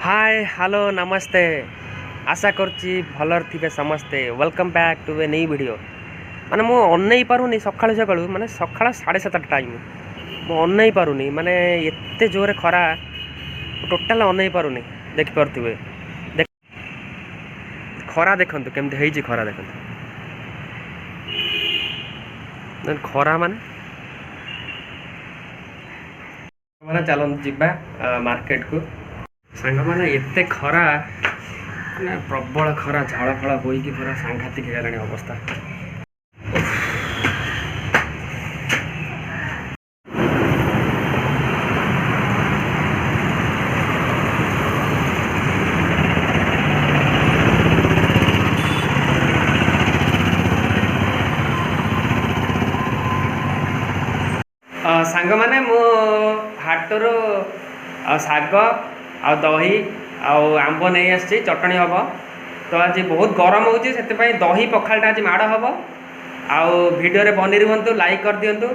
Hi hello नमस्ते आशा करुच्ची भलर थे समस्ते welcome back to a new video माने मु अनई पारुनी सकाळु सकाळु माने सकाळ 7:30 टाइम मु अनई पारुनी माने एत्ते जोरे खरा टोटल अनई पारुनी देखि परथिबे देख खरा देखंतु केमते हेई खरा देखंतु खरा माने माने चलन जिबा मार्केट को सांग मैंने एत खरा प्रबल खरा झाड़ फल बोईकी पूरा सांघातिक है अवस्था। सांग मैंने मो हाटर शाग आ दही आंब नहीं आसी चटनी हम तो आज बहुत गरम हो दही पखालटा आज माड़ हम आडियो बनी रुहतु लाइक कर दिंतु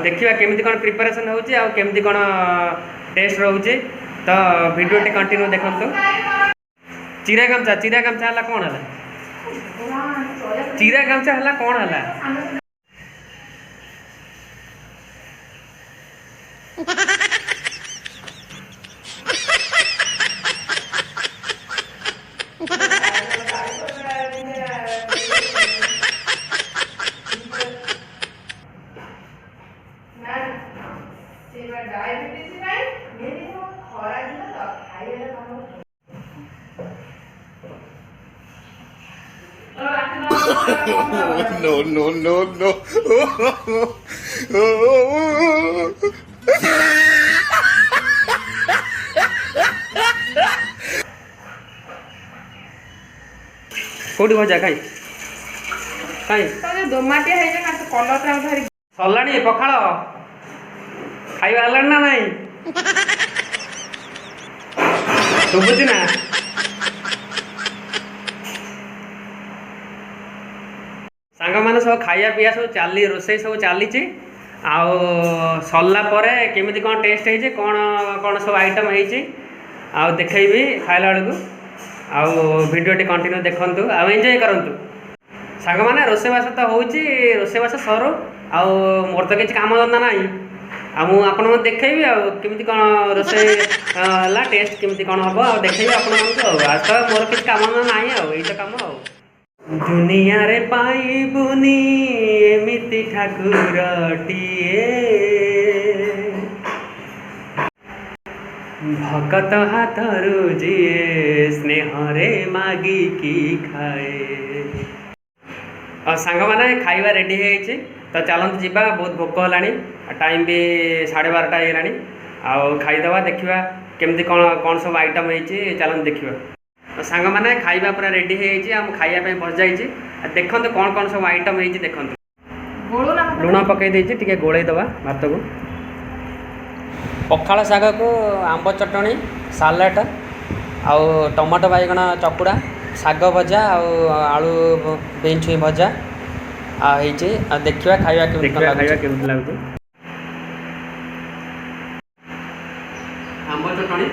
देखा केमी कौन प्रिपेरेसन होमती कौन टेस्ट रोचे तो वीडियो टी कंटिन्यू देखु। चिरा गामछा है कौन है चिरा गामछा है कौन है no. कोडी भजा खाई खाई तने दोमाटिया है जे ना कलर ता धरि सल्लानी पखाळ खाइबा हलान ना नहीं सुबुची ना सांग माने सब खाइया पिया सब चाली रोसई सब चली सरला केमी कौन टेस्ट है कौन कौन सब आइटम हो देखी खाला बेलू वीडियो टी कंटिन्यू देखु एंजॉय करंतु सांग माने रोसईबास तो होची रोसईबास सरो मोर तो किसी काम धंदा ना आपन देखी केमी कौन रोसई है टेस्ट केमी कौन हम देखी आपको आज तो मोर किसी काम धंदा ना तो काम दुनिया रे पाइबुनी एमिति ठाकुरटिए भकत हाथरू जीए स्नेह रे मागी की खाए। सांग माने खाइबा रेडी है तो चलते जीवा बहुत भोक है टाइम भी 12:30 है खाईदे देखा केमती कौन कौन सब आइटम है चलते देखा सांग माने खाइबा पूरा रेडी है खाइबा बस जाइए देखते कौन कौन सब आइटम है देखते लुण पकई टे गोल दबा भात को पखाड़ शाग को आंब चटनी सालाड आउ टमाटो बैगण चकुड़ा शाग भजा आलू बेन छुई भजा देखा खाइबा केमती लगुच आंब चटनी